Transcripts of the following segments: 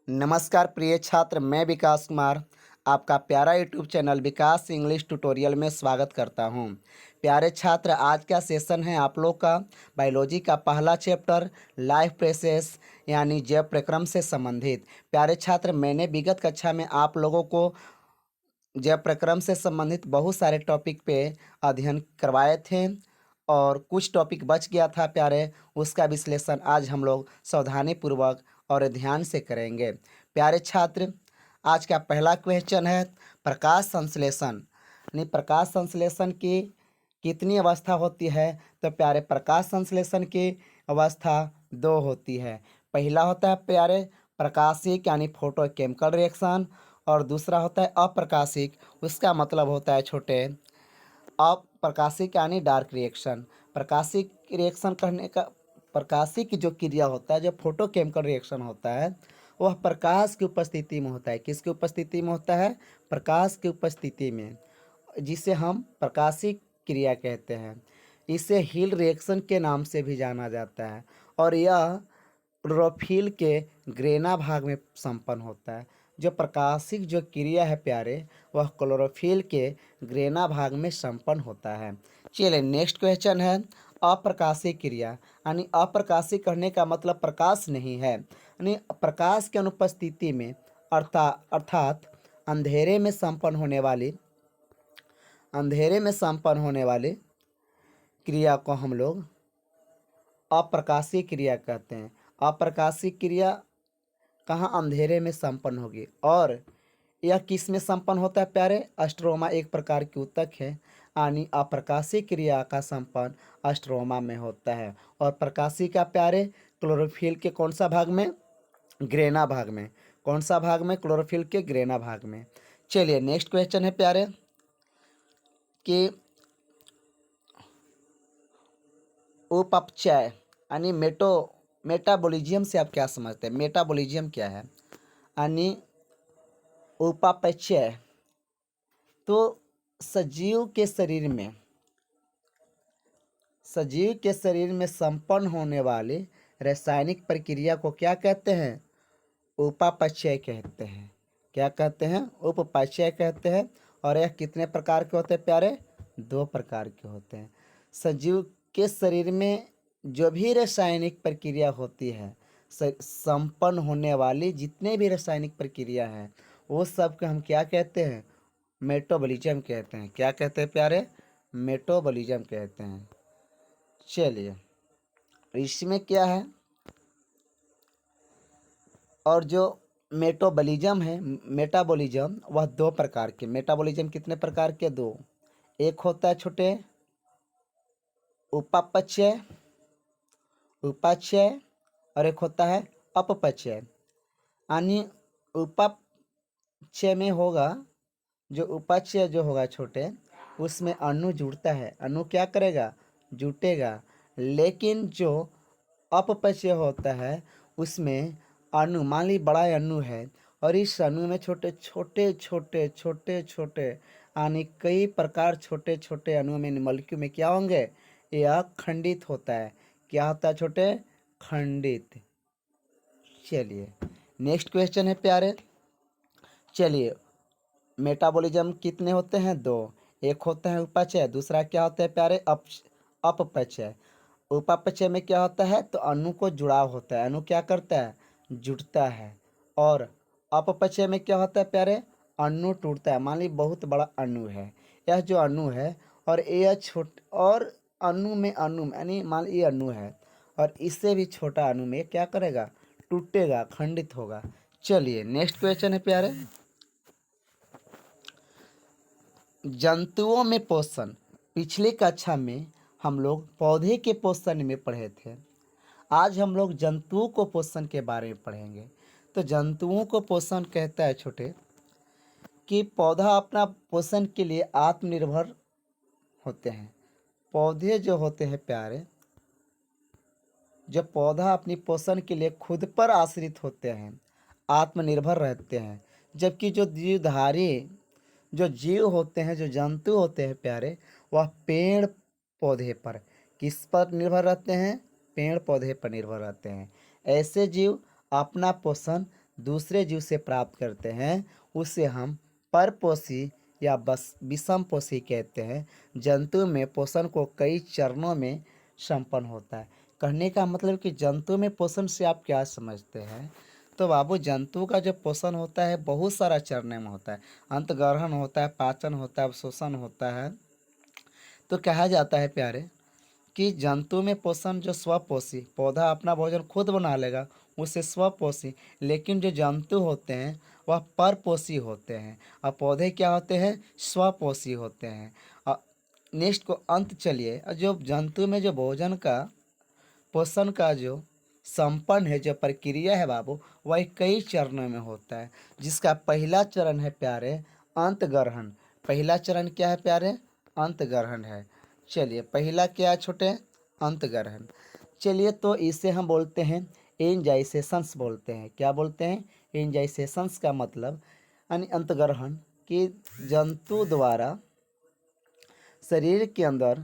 नमस्कार प्रिय छात्र, मैं विकास कुमार आपका प्यारा यूट्यूब चैनल विकास इंग्लिश ट्यूटोरियल में स्वागत करता हूं। प्यारे छात्र, आज का सेशन है आप लोग का बायोलॉजी का पहला चैप्टर लाइफ प्रोसेस यानी जैव प्रक्रम से संबंधित। प्यारे छात्र, मैंने विगत कक्षा में आप लोगों को जैव प्रक्रम से संबंधित बहुत सारे टॉपिक पे अध्ययन करवाए थे और कुछ टॉपिक बच गया था प्यारे, उसका विश्लेषण आज हम लोग सावधानीपूर्वक और ध्यान से करेंगे। प्यारे छात्र, आज का पहला क्वेश्चन है प्रकाश संश्लेषण। यानी प्रकाश संश्लेषण की कितनी अवस्था होती है? तो प्यारे, प्रकाश संश्लेषण की अवस्था दो होती है। पहला होता है प्यारे प्रकाशिक यानी फोटोकेमिकल रिएक्शन, और दूसरा होता है अप्रकाशिक। उसका मतलब होता है छोटे अप्रकाशिक यानी डार्क रिएक्शन। प्रकाशिक रिएक्शन करने का प्रकाशिक जो क्रिया होता है, जो फोटोकेमिकल रिएक्शन होता है, वह प्रकाश की उपस्थिति में होता है। किसकी उपस्थिति में होता है? प्रकाश की उपस्थिति में, जिसे हम प्रकाशिक क्रिया कहते हैं। इसे हिल रिएक्शन के नाम से भी जाना जाता है और यह क्लोरोफिल के ग्रेना भाग में संपन्न होता है। जो प्रकाशिक जो क्रिया है प्यारे, वह क्लोरोफिल के ग्रेना भाग में संपन्न होता है। चलिए, नेक्स्ट क्वेश्चन है अप्रकाशिक क्रिया। यानी अप्रकाशिक करने का मतलब प्रकाश नहीं है, यानी प्रकाश की अनुपस्थिति में अर्थात अंधेरे में संपन्न होने वाली क्रिया को हम लोग अप्रकाशिक क्रिया कहते हैं। अप्रकाशिक क्रिया कहाँ? अंधेरे में संपन्न होगी। और यह किस में संपन्न होता है प्यारे? स्ट्रोमा एक प्रकार की ऊतक है, यानी अप्रकाशिक क्रिया का संपन्न स्ट्रोमा में होता है। और प्रकाशिक का प्यारे क्लोरोफिल के कौन सा भाग में? ग्रेना भाग में। कौन सा भाग में? क्लोरोफिल के ग्रेना भाग में। चलिए, नेक्स्ट क्वेश्चन है प्यारे कि उपपचय यानी मेटाबॉलिज्म से आप क्या समझते हैं? मेटाबॉलिज्म क्या है? यानी उपापचय तो सजीव के शरीर में संपन्न होने वाली रासायनिक प्रक्रिया को क्या कहते हैं? उपापचय कहते हैं। क्या कहते हैं? उपपचय कहते हैं। और यह कितने प्रकार के होते हैं प्यारे? दो प्रकार के होते हैं। सजीव के शरीर में जो भी रासायनिक प्रक्रिया होती है, संपन्न होने वाली जितने भी रासायनिक प्रक्रिया हैं, वो सब को हम क्या कहते हैं? मेटाबॉलिज्म कहते हैं। क्या कहते हैं प्यारे? मेटाबॉलिज्म कहते हैं। चलिए, इसमें क्या है? और जो मेटाबॉलिज्म वह दो प्रकार के। मेटाबॉलिज्म कितने प्रकार के? दो। एक होता है छोटे उपापचय और एक होता है अपपचय। यानी उपापचय में होगा, जो उपापचय जो होगा छोटे, उसमें अणु जुड़ता है। अणु क्या करेगा? जुटेगा। लेकिन जो अपपचय होता है, उसमें अणु, मान ली बड़ा अणु है और इस अणु में छोटे छोटे यानी कई प्रकार छोटे छोटे अणुओं में मॉलिक्यूल में क्या होंगे? यह खंडित होता है। क्या होता है छोटे? खंडित। चलिए, नेक्स्ट क्वेश्चन है प्यारे। चलिए, मेटाबॉलिज्म कितने होते हैं? दो। एक होता है उपापचय, दूसरा क्या होता है प्यारे? अपपचय। उपापचय में क्या होता है? तो अणु को जुड़ाव होता है। अणु क्या करता है? जुड़ता है। और अपपचय में क्या होता है प्यारे? अणु टूटता है। मान ली बहुत बड़ा अणु है, यह जो अणु है, और यह और अणु में यानी मान ली ये अणु है और इससे भी छोटा अणु में क्या करेगा? टूटेगा, खंडित होगा। चलिए, नेक्स्ट क्वेश्चन है प्यारे जंतुओं में पोषण। पिछली कक्षा में हम लोग पौधे के पोषण में पढ़े थे। आज हम लोग जंतुओं को पोषण के बारे में पढ़ेंगे। तो जंतुओं को पोषण कहता है छोटे कि पौधा अपना पोषण के लिए आत्मनिर्भर होते हैं। पौधे जो होते हैं प्यारे, जब पौधा अपनी पोषण के लिए खुद पर आश्रित होते हैं, आत्मनिर्भर रहते हैं। जबकि जो जो जीव होते हैं, जो जंतु होते हैं प्यारे, वह पेड़ पौधे पर किस पर निर्भर रहते हैं? पेड़ पौधे पर निर्भर रहते हैं। ऐसे जीव अपना पोषण दूसरे जीव से प्राप्त करते हैं उसे हम परपोषी या बस विषमपोषी कहते हैं। जंतु में पोषण को कई चरणों में संपन्न होता है। कहने का मतलब कि जंतु में पोषण से आप क्या समझते हैं? तो बाबू जंतु का जो पोषण होता है बहुत सारा चरणों में होता है। अंतग्रहण होता है, पाचन होता है, अवशोषण होता है। तो कहा जाता है प्यारे कि जंतु में पोषण जो स्वपोषी, पौधा अपना भोजन खुद बना लेगा उसे स्वपोषी, लेकिन जो जंतु होते हैं वह परपोषी होते हैं और पौधे क्या होते हैं? स्वपोषी होते हैं। और नेक्स्ट को अंत चलिए, जो जंतु में जो भोजन का पोषण का जो संपन्न है जो प्रक्रिया है बाबू, वह कई चरणों में होता है। जिसका पहला चरण है प्यारे अंतग्रहण। पहला चरण क्या है प्यारे? अंतग्रहण है। चलिए पहला क्या है छोटे? अंतग्रहण। चलिए तो इसे हम बोलते हैं इंजाइसेशंस बोलते हैं। क्या बोलते हैं? इंजाइसेशंस का मतलब यानी अंतग्रहण कि जंतु द्वारा शरीर के अंदर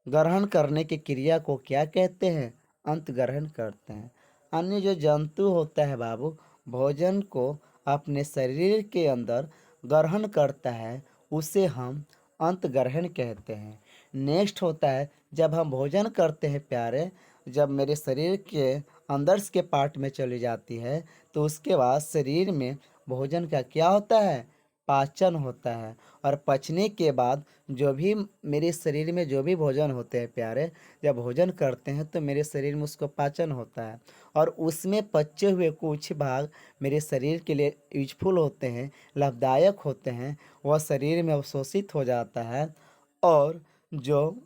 ग्रहण करने की क्रिया को क्या कहते हैं? अंतग्रहण करते हैं। अन्य जो जंतु होता है बाबू, भोजन को अपने शरीर के अंदर ग्रहण करता है उसे हम अंतग्रहण कहते हैं। नेक्स्ट होता है जब हम भोजन करते हैं प्यारे, जब मेरे शरीर के अंदर के पार्ट में चली जाती है तो उसके बाद शरीर में भोजन का क्या होता है? पाचन होता है। और पचने के बाद जो भी मेरे शरीर में जो भी भोजन होते हैं प्यारे, जब भोजन करते हैं तो मेरे शरीर में उसको पाचन होता है और उसमें पचे हुए कुछ भाग मेरे शरीर के लिए यूजफुल होते हैं, लाभदायक होते हैं, वह शरीर में अवशोषित हो जाता है और जो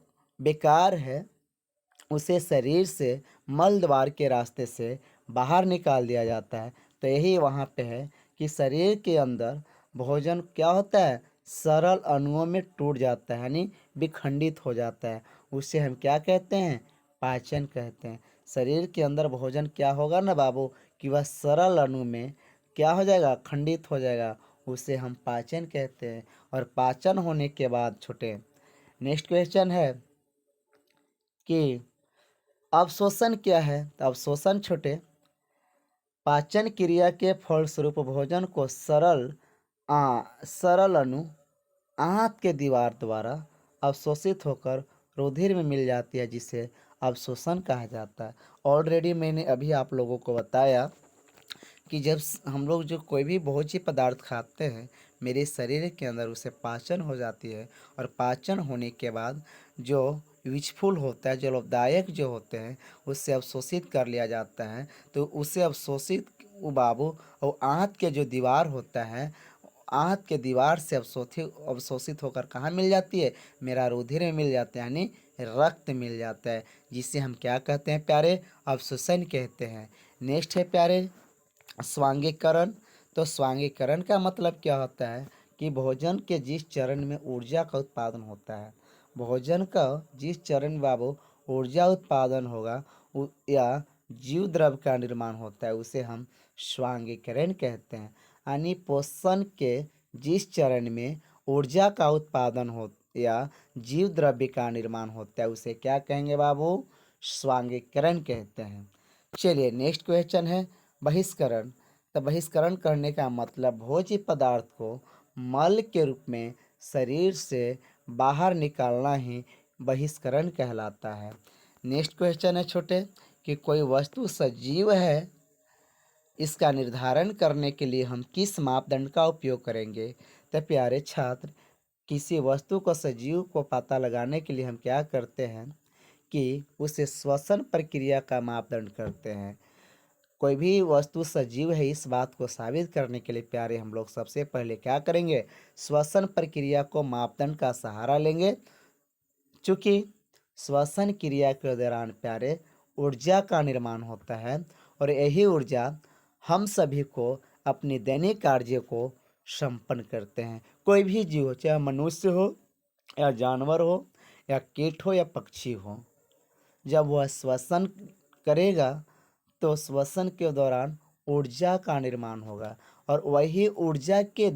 बेकार है उसे शरीर से मल द्वार के रास्ते से बाहर निकाल दिया जाता है। तो यही वहाँ पे है कि शरीर के अंदर भोजन क्या होता है? सरल अणुओं में टूट जाता है यानी विखंडित हो जाता है। उसे हम क्या कहते हैं? पाचन कहते हैं। शरीर के अंदर भोजन क्या होगा ना बाबू कि वह सरल अणु में क्या हो जाएगा? खंडित हो जाएगा। उसे हम पाचन कहते हैं। और पाचन होने के बाद छोटे नेक्स्ट क्वेश्चन है कि अवशोषण क्या है? तो अवशोषण छोटे पाचन क्रिया के फलस्वरूप भोजन को सरल अणु आंत के दीवार द्वारा अवशोषित होकर रुधिर में मिल जाती है, जिसे अवशोषण कहा जाता है। ऑलरेडी मैंने अभी आप लोगों को बताया कि जब हम लोग जो कोई भी भोज्य पदार्थ खाते हैं मेरे शरीर के अंदर उसे पाचन हो जाती है और पाचन होने के बाद जो यूजफुल होता है, जो लाभदायक जो होते हैं उससे अवशोषित कर लिया जाता है। तो उसे अवशोषित वो बाबू और आंत के जो दीवार होता है, आंत के दीवार से अवशोषित होकर कहाँ मिल जाती है? मेरा रुधिर में मिल जाता है यानी रक्त मिल जाता है, जिसे हम क्या कहते हैं प्यारे? अवशोषण कहते हैं। नेक्स्ट है प्यारे स्वांगीकरण। तो स्वांगीकरण का मतलब क्या होता है कि भोजन के जिस चरण में ऊर्जा का उत्पादन होता है, भोजन का जिस चरण में बाबू ऊर्जा उत्पादन होगा या जीव द्रव्य का निर्माण होता है उसे हम स्वांगीकरण कहते हैं। यानी पोषण के जिस चरण में ऊर्जा का उत्पादन हो या जीव द्रव्य का निर्माण होता है उसे क्या कहेंगे बाबू? स्वांगीकरण कहते हैं। चलिए नेक्स्ट क्वेश्चन है बहिष्करण। तो बहिष्करण करने का मतलब भोज्य पदार्थ को मल के रूप में शरीर से बाहर निकालना ही बहिष्करण कहलाता है। नेक्स्ट क्वेश्चन है छोटे कि कोई वस्तु सजीव है, इसका निर्धारण करने के लिए हम किस मापदंड का उपयोग करेंगे? तो प्यारे छात्र, किसी वस्तु को सजीव को पता लगाने के लिए हम क्या करते हैं कि उसे श्वसन प्रक्रिया का मापदंड करते हैं। कोई भी वस्तु सजीव है इस बात को साबित करने के लिए प्यारे हम लोग सबसे पहले क्या करेंगे? श्वसन प्रक्रिया को मापदंड का सहारा लेंगे। चूँकि श्वसन क्रिया के दौरान प्यारे ऊर्जा का निर्माण होता है और यही ऊर्जा हम सभी को अपनी दैनिक कार्य को संपन्न करते हैं। कोई भी जीव हो, चाहे मनुष्य हो या जानवर हो या कीट हो या पक्षी हो, जब वह श्वसन करेगा तो श्वसन के दौरान ऊर्जा का निर्माण होगा और वही ऊर्जा के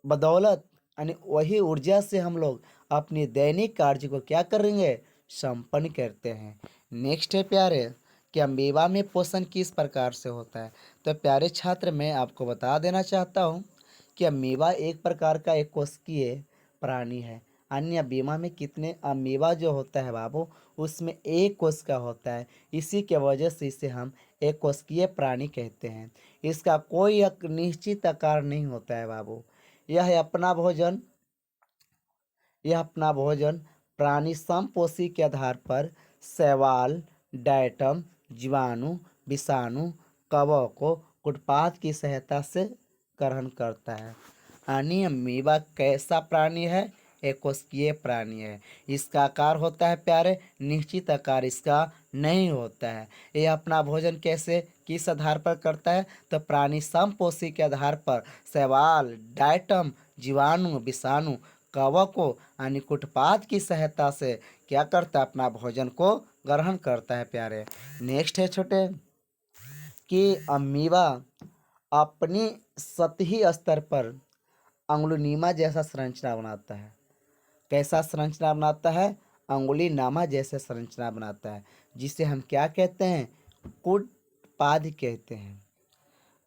बदौलत यानी वही ऊर्जा से हम लोग अपनी दैनिक कार्य को क्या करेंगे? संपन्न करते हैं। नेक्स्ट है प्यारे कि अमीबा में पोषण किस प्रकार से होता है। तो प्यारे छात्र, मैं आपको बता देना चाहता हूँ कि अमीबा एक प्रकार का एक कोशिकीय प्राणी है। अन्य अमीबा में कितने अमीबा जो होता है बाबू, उसमें एक कोशिका होता है। इसी के वजह से इसे हम एक कोशिकीय प्राणी कहते हैं। इसका कोई एक निश्चित आकार नहीं होता है बाबू। यह अपना भोजन प्राणी समपोषी के आधार पर शैवाल, डायटम, जीवाणु, विषाणु, कवकों, उत्पाद की सहायता से ग्रहण करता है। यानी अमीबा कैसा प्राणी है? एक कोशिकीय प्राणी है। इसका आकार होता है प्यारे, निश्चित आकार इसका नहीं होता है। यह अपना भोजन कैसे किस आधार पर करता है? तो प्राणी समपोषी के आधार पर शैवाल, डायटम, जीवाणु, विषाणु, कवकों यानी उत्पाद की सहायता से क्या करता है? अपना भोजन को ग्रहण करता है प्यारे। नेक्स्ट है छोटे कि अमीबा अपनी सतही स्तर पर अंगुलीनुमा जैसा संरचना बनाता है। कैसा संरचना बनाता है? अंगुलीनुमा जैसे संरचना बनाता है, जिसे हम क्या कहते हैं? कुटपाद कहते हैं।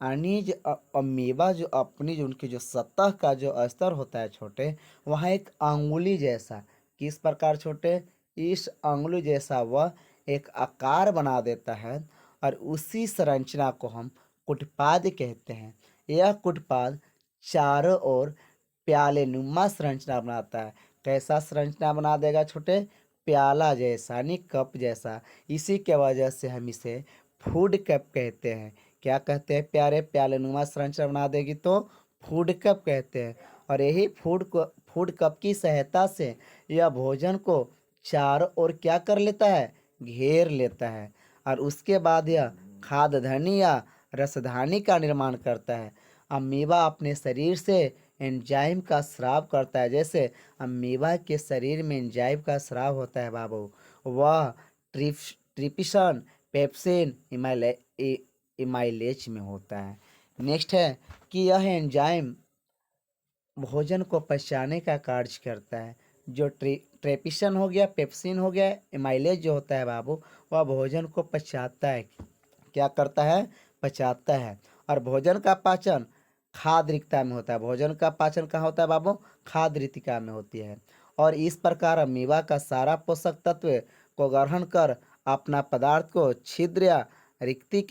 यानी जो अमीबा जो अपनी जो उनकी जो सतह का जो स्तर होता है छोटे, वहाँ एक अंगुली जैसा, किस प्रकार छोटे? इस अंगुली जैसा वह एक आकार बना देता है और उसी संरचना को हम कुटपाद कहते हैं। यह कुटपाद चारों ओर प्यालेनुमा संरचना बनाता है। कैसा संरचना बना देगा छोटे? प्याला जैसा यानी कप जैसा। इसी के वजह से हम इसे फूड कप कहते हैं। क्या कहते हैं प्यारे? प्यालेनुमा संरचना बना देगी तो फूड कप कहते हैं। और यही फूड कप की सहायता से यह भोजन को चारों ओर क्या कर लेता है? घेर लेता है। और उसके बाद यह खाद्यधनी या रसधानी का निर्माण करता है। अमीबा अपने शरीर से एंजाइम का स्राव करता है। जैसे अमीबा के शरीर में एंजाइम का स्राव होता है बाबू, वह ट्रिप्सिन, पेप्सिन, इमाइलेज में होता है। नेक्स्ट है कि यह एंजाइम भोजन को पचाने का कार्य करता है। जो ट्रेपिसन हो गया, पेप्सिन हो गया, इमाइलेज जो होता है बाबू, वह भोजन को पचाता है। क्या करता है? पचाता है। और भोजन का पाचन खाद्य रिक्ता में होता है। भोजन का पाचन कहाँ होता है बाबू? खाद्य रिक्तिका में होती है। और इस प्रकार अमीबा का सारा पोषक तत्व को ग्रहण कर अपना पदार्थ को छिद्र या रिक्ति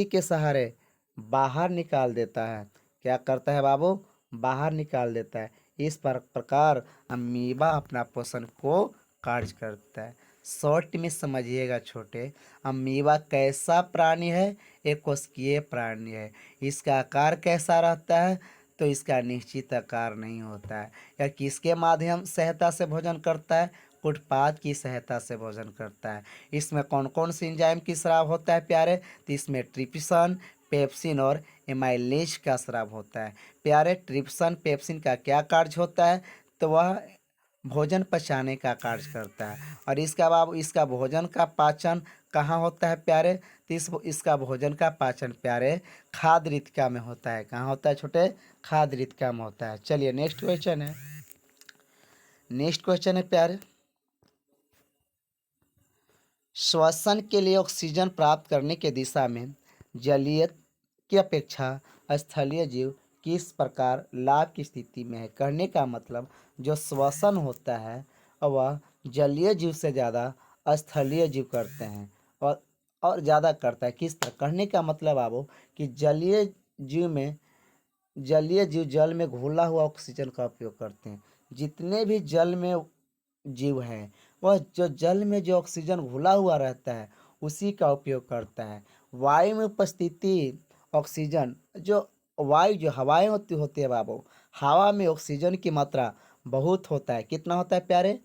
के सहारे बाहर निकाल देता है। क्या करता है बाबू? बाहर निकाल देता है। इस प्रकार अमीबा अपना पोषण को कार्य करता है। शॉर्ट में समझिएगा छोटे, अमीबा कैसा प्राणी है? एक कोशिकीय प्राणी है। इसका आकार कैसा रहता है? तो इसका निश्चित आकार नहीं होता है। यह किसके माध्यम सहायता से भोजन करता है? उत्पाद की सहायता से भोजन करता है। इसमें कौन कौन सी एंजाइम की स्राव होता है प्यारे? तो इसमें ट्रिप्सिन, पेप्सिन और एमाइलेज का स्राव होता है। प्यारे, ट्रिप्सिन पेप्सिन का क्या कार्य होता है? तो वह भोजन पचाने का कार्य करता है। और इसका भोजन का पाचन कहाँ होता है प्यारे? तो इसका भोजन का पाचन प्यारे खाद्य रिक्तिका में होता है। कहाँ होता है छोटे? खाद्य रिक्तिका में होता है। चलिए नेक्स्ट क्वेश्चन है प्यारे, श्वसन के लिए ऑक्सीजन प्राप्त करने की दिशा में जलीय की अपेक्षा स्थलीय जीव किस प्रकार लाभ की स्थिति में है? कहने का मतलब जो श्वसन होता है वह जलीय जीव से ज़्यादा स्थलीय जीव करते हैं और ज़्यादा करता है। किस तरह? कहने का मतलब आपको कि जलीय जीव जल में घुला हुआ ऑक्सीजन का उपयोग करते हैं। जितने भी जल में जीव है वह जो जल में जो ऑक्सीजन घुला हुआ रहता है उसी का उपयोग करता है। वायु में उपस्थिति ऑक्सीजन जो वायु जो हवाएं होती है बाबू, हवा में ऑक्सीजन की मात्रा बहुत होता है। कितना होता है प्यारे?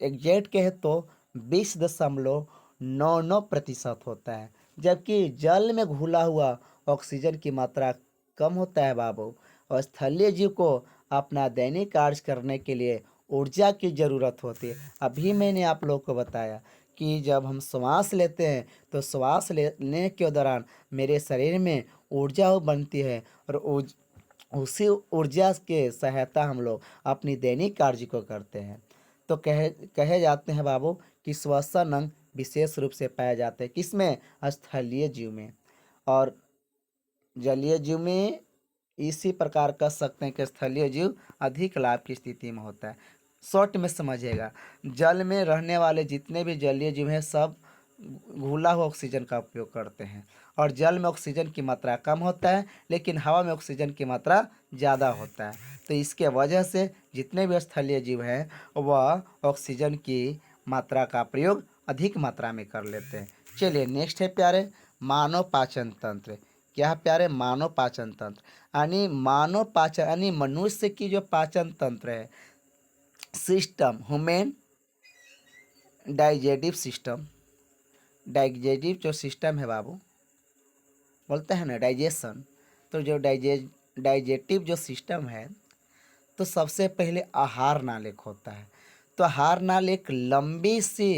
एग्जैक्ट कहे तो 20.99% होता है। जबकि जल में घुला हुआ ऑक्सीजन की मात्रा कम होता है बाबू। और स्थलीय जीव को अपना दैनिक कार्य करने के लिए ऊर्जा की ज़रूरत होती है। अभी मैंने आप लोग को बताया कि जब हम श्वास लेते हैं तो श्वास लेने के दौरान मेरे शरीर में ऊर्जा बनती है और उसी ऊर्जा के सहायता हम लोग अपनी दैनिक कार्य को करते हैं। तो कहे जाते हैं बाबू कि श्वसन अंग विशेष रूप से पाए जाते हैं किसमें, स्थलीय जीव में। और जलीय जीव में इसी प्रकार कह सकते हैं कि स्थलीय जीव अधिक लाभ की स्थिति में होता है। शॉर्ट में समझिएगा, जल में रहने वाले जितने भी जलीय जीव हैं सब घुला हुआ ऑक्सीजन का उपयोग करते हैं, और जल में ऑक्सीजन की मात्रा कम होता है लेकिन हवा में ऑक्सीजन की मात्रा ज़्यादा होता है। तो इसके वजह से जितने भी स्थलीय जीव हैं वह ऑक्सीजन की मात्रा का प्रयोग अधिक मात्रा में कर लेते हैं। चलिए नेक्स्ट है प्यारे, मानव पाचन तंत्र। क्या है प्यारे, मानव पाचन तंत्र। यानी मानव पाचन यानी मनुष्य की जो पाचन तंत्र है, सिस्टम, ह्यूमन डाइजेटिव सिस्टम, डाइजेटिव जो सिस्टम है बाबू, बोलते हैं ना डाइजेशन, तो जो डाइजेटिव जो सिस्टम है, तो सबसे पहले आहार नालिक होता है। तो आहार नाल एक लंबी सी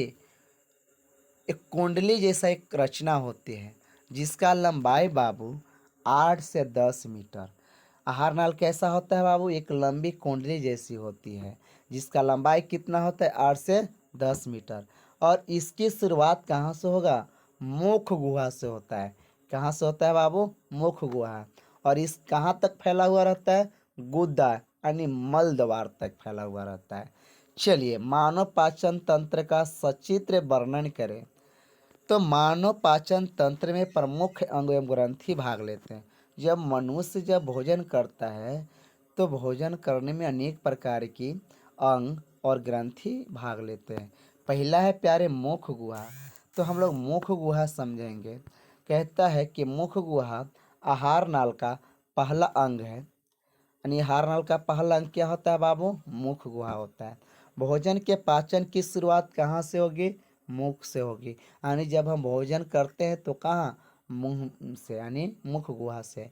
एक कुंडली जैसा एक रचना होती है जिसका लंबाई बाबू 8 से 10 मीटर। आहार नाल कैसा होता है बाबू, एक लंबी कुंडली जैसी होती है जिसका लंबाई कितना होता है, 8 से 10 मीटर। और इसकी शुरुआत कहाँ से होगा, मुख गुहा से होता है। कहाँ से होता है बाबू, मुख गुहा। और इस कहाँ तक फैला हुआ रहता है, गुदा यानी मल द्वार तक फैला हुआ रहता है। चलिए मानव पाचन तंत्र का सचित्र वर्णन करें। तो मानव पाचन तंत्र में प्रमुख अंग एवं ग्रंथि भाग लेते हैं। जब मनुष्य जब भोजन करता है तो भोजन करने में अनेक प्रकार की अंग और ग्रंथि भाग लेते हैं। पहला है प्यारे मुख गुहा। तो हम लोग मुख गुहा समझेंगे। कहता है कि मुख गुहा आहार नाल का पहला अंग है। यानी आहार नाल का पहला अंग क्या होता है बाबू, मुख गुहा होता है। भोजन के पाचन की शुरुआत कहाँ से होगी, मुख से होगी। यानी जब हम भोजन करते हैं तो कहाँ, मुंह से यानी मुख गुहा से।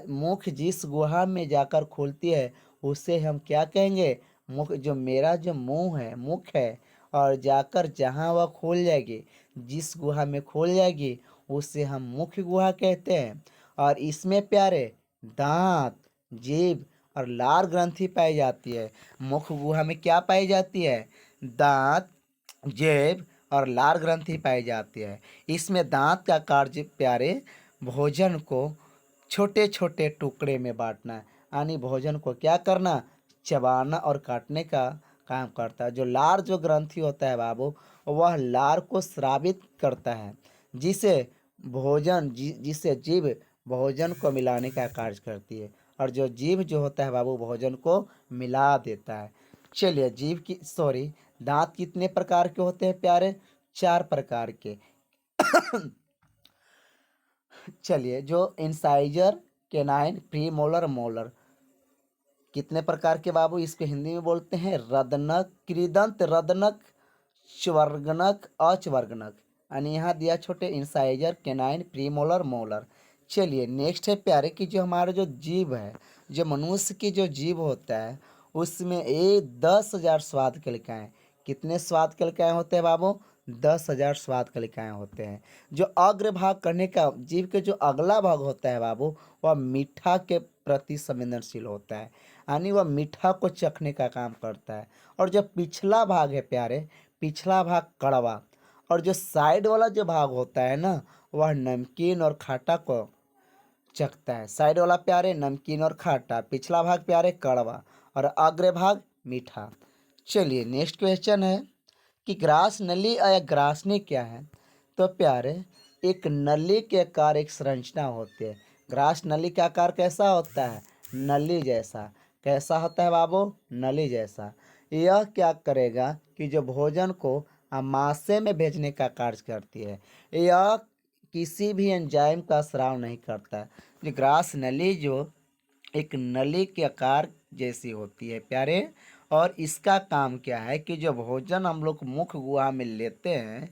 मुख जिस गुहा में जाकर खुलती है उसे हम क्या कहेंगे, मुख। जो मेरा जो मुंह है, मुख है, और जाकर जहाँ वह खोल जाएगी, जिस गुहा में खोल जाएगी उसे हम मुख गुहा कहते हैं। और इसमें प्यारे दांत, जीभ और लार ग्रंथि पाई जाती है। मुख गुहा में क्या पाई जाती है, दांत, जीभ और लार ग्रंथि पाई जाती है। इसमें दांत का कार्य प्यारे भोजन को छोटे छोटे टुकड़े में बांटना है। यानी भोजन को क्या करना, चबाना और काटने का काम करता है। जो लार जो ग्रंथि होता है बाबू, वह लार को स्रावित करता है जिसे जिसे जीभ भोजन को मिलाने का कार्य करती है। और जो जीभ जो होता है बाबू भोजन को मिला देता है। चलिए जीभ की दांत कितने प्रकार के होते हैं प्यारे, 4 प्रकार के। चलिए जो incisor, canine, pre molar, molar, कितने प्रकार के बाबू, इसको हिंदी में बोलते हैं रदनक, कृदंत, रदनक, च्वर्गनक, अच्वर्गनक। यानी यहाँ दिया छोटे इंसाइजर, केनाइन, प्रीमोलर, मोलर। चलिए नेक्स्ट है प्यारे कि जो हमारा जो जीभ है, जो मनुष्य की जो जीभ होता है उसमें 10,000 स्वाद कलिकाएँ। कितने स्वाद कलिकाएँ होते हैं बाबू, 10,000 स्वाद कलिकाएँ होते हैं। जो अग्रभाग करने का जीभ के जो अगला भाग होता है बाबू, वह मीठा के प्रति संवेदनशील होता है। यानी वह मीठा को चखने का काम करता है। और जो पिछला भाग है प्यारे, पिछला भाग कड़वा। और जो साइड वाला जो भाग होता है ना, वह नमकीन और खाटा को चखता है। साइड वाला प्यारे नमकीन और खाटा, पिछला भाग प्यारे कड़वा और अग्र भाग मीठा। चलिए नेक्स्ट क्वेश्चन है कि ग्रास नली या ग्रासनी क्या है। तो प्यारे एक नली के आकार एक संरचना होती है। ग्रास नली का आकार कैसा होता है, नली जैसा। कैसा होता है बाबू, नली जैसा। यह क्या करेगा कि जो भोजन को आमाशय में भेजने का कार्य करती है। यह किसी भी एंजाइम का स्राव नहीं करता है। जो ग्रास नली जो एक नली के आकार जैसी होती है प्यारे, और इसका काम क्या है कि जो भोजन हम लोग मुख गुहा में लेते हैं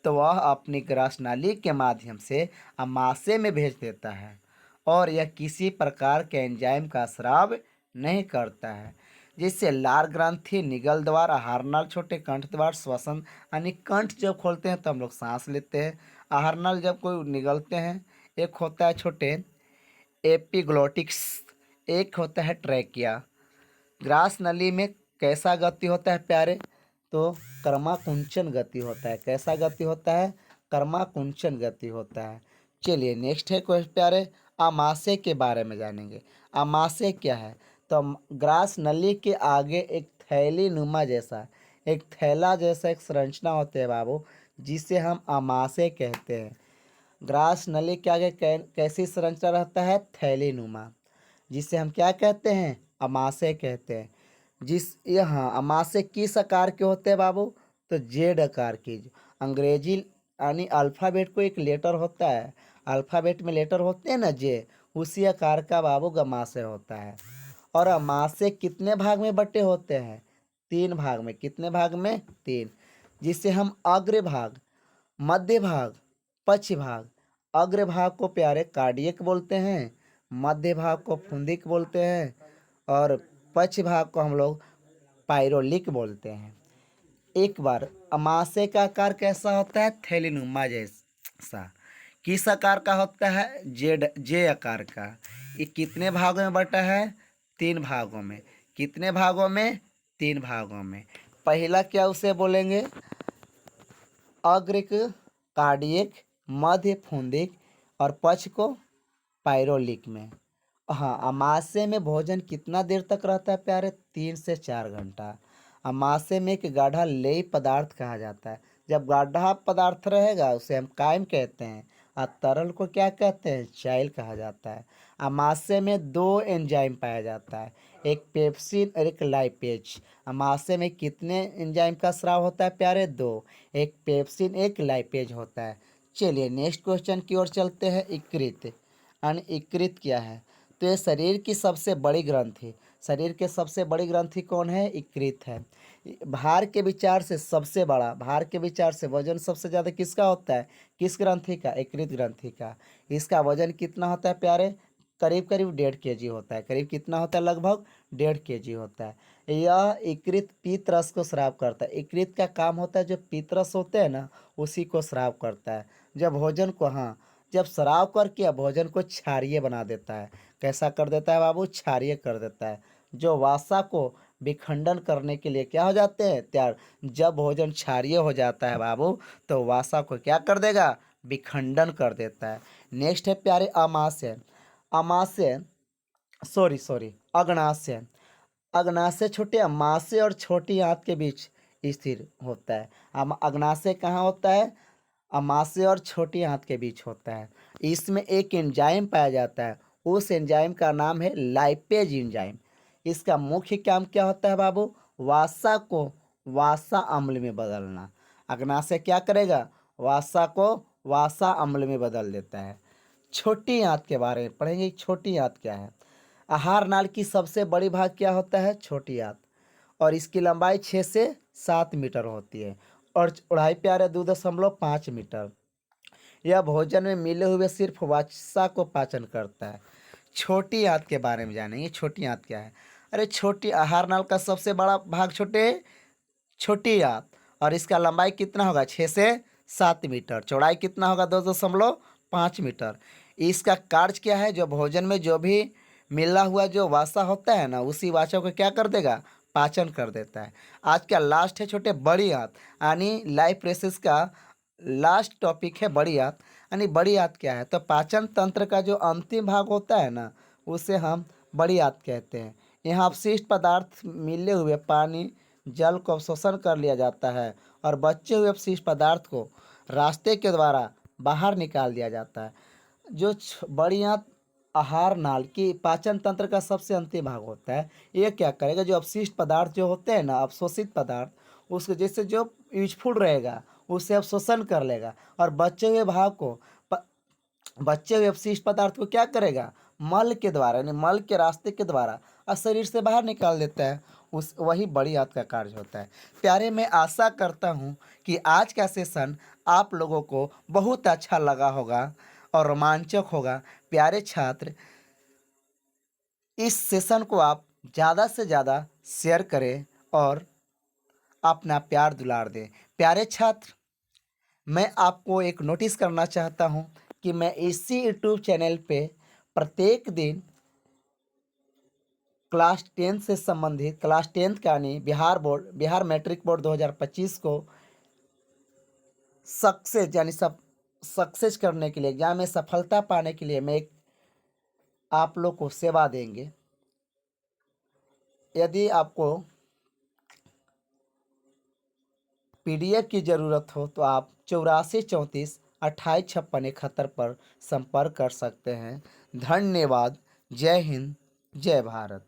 तो वह अपनी ग्रास नाली के माध्यम से आमाशय में भेज देता है, और यह किसी प्रकार के एंजाइम का स्राव नहीं करता है। जैसे लार ग्रंथि, निगल द्वार, आहार नाल, छोटे कंठ द्वार, श्वसन। यानी कंठ जब खोलते हैं तो हम लोग सांस लेते हैं। आहार नाल जब कोई निगलते हैं, एक होता है छोटे एपिग्लोटिक्स, एक होता है ट्रैकिया। ग्रास नली में कैसा गति होता है प्यारे, तो कर्माकुंचन गति होता है। कैसा गति होता है? कर्माकुंचन गति होता है। चलिए नेक्स्ट है क्वेश्चन प्यारे, आमाशय के बारे में जानेंगे। आमाशय क्या है? तो ग्रास नली के आगे एक थैली नुमा जैसा, एक थैला जैसा एक संरचना होती है बाबू, जिसे हम आमाशय कहते हैं। ग्रास नली के आगे कैसी संरचना रहता है? थैली नुमा, जिसे हम क्या कहते हैं? अमाशय कहते हैं। यहाँ अमाशय किस आकार के होते हैं बाबू? तो जेड आकार की। अंग्रेजी यानी अल्फ़ाबेट को एक लेटर होता है, अल्फ़ाबेट में लेटर होते हैं ना जे, उसी आकार का बाबू अमाशय होता है। और अमाशय कितने भाग में बटे होते हैं? 3 भाग में। कितने भाग में? 3। जिसे हम अग्र भाग, मध्य भाग, पक्ष भाग। अग्र भाग को प्यारे कार्डियक बोलते हैं, मध्य भाग को फुंदिक बोलते हैं, और पक्ष भाग को हम लोग पायरोलिक बोलते हैं। एक बार, अमाशय का आकार कैसा होता है? थैलीनुमा जैसा। किस आकार का होता है? जे आकार का। ये कितने भागों में बटा है? 3 भागों में। कितने भागों में? 3 भागों में। पहला क्या उसे बोलेंगे? अग्र कार्डियक, मध्य फुंदिक, और पक्ष को पायरोलिक में। हाँ, अमाशय में भोजन कितना देर तक रहता है प्यारे? 3 से 4 घंटा। अमाशय में एक गाढ़ा लेय पदार्थ कहा जाता है। जब गाढ़ा पदार्थ रहेगा उसे हम कायम कहते हैं, और तरल को क्या कहते हैं? चाइल कहा जाता है। अमाशय में 2 एंजाइम पाया जाता है, एक पेप्सिन और एक लाइपेज। अमाशय में कितने एंजाइम का स्राव होता है प्यारे? 2। एक पेप्सिन, एक लाइपेज होता है। चलिए नेक्स्ट क्वेश्चन की ओर चलते हैं। यकृत यानी यकृत क्या है? तो ये शरीर की सबसे बड़ी ग्रंथि, शरीर के सबसे बड़ी ग्रंथि कौन है? यकृत है। भार के विचार से सबसे बड़ा, भार के विचार से वजन सबसे ज़्यादा किसका होता है? किस ग्रंथि का? यकृत ग्रंथि का। इसका वजन कितना होता है प्यारे? करीब करीब 1.5 kg होता है। करीब कितना होता है? लगभग 1.5 kg होता है। यह यकृत पित्त को स्राव करता है। यकृत का काम होता है जो पित्त होते हैं ना, उसी को स्राव करता है। जब भोजन को, हाँ, जब स्राव करके भोजन को क्षारीय बना देता है। कैसा कर देता है बाबू? क्षारीय कर देता है। जो वासा को विखंडन करने के लिए क्या हो जाते हैं? तैयार। जब भोजन क्षारीय हो जाता है बाबू, तो वासा को क्या कर देगा? विखंडन कर देता है। नेक्स्ट है प्यारे अमाशय। अमाशय, सॉरी अग्नाशय। अग्नाशय छोटे अमाशय और छोटी आंत के बीच स्थिर होता है। अग्नाशय कहाँ होता है? अमाशय और छोटी आंत के बीच होता है। इसमें एक एंजाइम पाया जाता है, उस एंजाइम का नाम है लाइपेज एंजाइम। इसका मुख्य काम क्या होता है बाबू? वासा को वासा अम्ल में बदलना। अग्नाशय क्या करेगा? वासा को वासा अम्ल में बदल देता है। छोटी आंत के बारे में पढ़ेंगे। छोटी आंत क्या है? आहार नाल की सबसे बड़ी भाग क्या होता है? छोटी आंत। और इसकी लंबाई 6 से 7 मीटर होती है, और चौड़ाई प्यारे 2.5 मीटर। यह भोजन में मिले हुए सिर्फ वसा को पाचन करता है। छोटी आंत के बारे में जानेंगे। छोटी आंत क्या है? अरे छोटी, आहार नाल का सबसे बड़ा भाग छोटी आंत, और इसका लंबाई कितना होगा? 6 से 7 मीटर। चौड़ाई कितना होगा? 2.5 मीटर। इसका कार्य क्या है? जो भोजन में जो भी मिला हुआ जो वासा होता है ना, उसी वासा को क्या कर देगा? पाचन कर देता है। आज का लास्ट है छोटे बड़ी आंत, यानी लाइफ प्रोसेस का लास्ट टॉपिक है बड़ी आंत। यानी बड़ी आंत क्या है? तो पाचन तंत्र का जो अंतिम भाग होता है ना, उसे हम बड़ी आंत कहते हैं। यहाँ अपशिष्ट पदार्थ मिले हुए पानी, जल को अवशोषण कर लिया जाता है, और बचे हुए अपशिष्ट पदार्थ को रास्ते के द्वारा बाहर निकाल दिया जाता है। जो बड़ी आंत आहार नाल की पाचन तंत्र का सबसे अंतिम भाग होता है। ये क्या करेगा? जो अपशिष्ट पदार्थ जो होते हैं ना, अवशोषित पदार्थ, उसको जैसे जो यूजफुल रहेगा उसे अवशोषण कर लेगा, और बचे हुए भाग को बचे हुए अपशिष्ट पदार्थ को क्या करेगा? मल के द्वारा, यानी मल के रास्ते के द्वारा और शरीर से बाहर निकाल देता है। उस वही बड़ी आंत का कार्य होता है। प्यारे, मैं आशा करता हूँ कि आज का सेशन आप लोगों को बहुत अच्छा लगा होगा और रोमांचक होगा। प्यारे छात्र, इस सेशन को आप ज़्यादा से ज़्यादा शेयर करें और अपना प्यार दुलार दें। प्यारे छात्र, मैं आपको एक नोटिस करना चाहता हूँ कि मैं इसी यूट्यूब चैनल पे प्रत्येक दिन क्लास 10 से संबंधित क्लास 10 का यानी बिहार मैट्रिक बोर्ड 2025 को सक्सेस यानी सब सक्सेस करने के लिए, एग्जाम में सफलता पाने के लिए मैं एक आप लोग को सेवा देंगे। यदि आपको पीडीएफ की ज़रूरत हो तो आप 84 34 28 56 71 पर संपर्क कर सकते हैं। धन्यवाद। जय हिंद, जय भारत।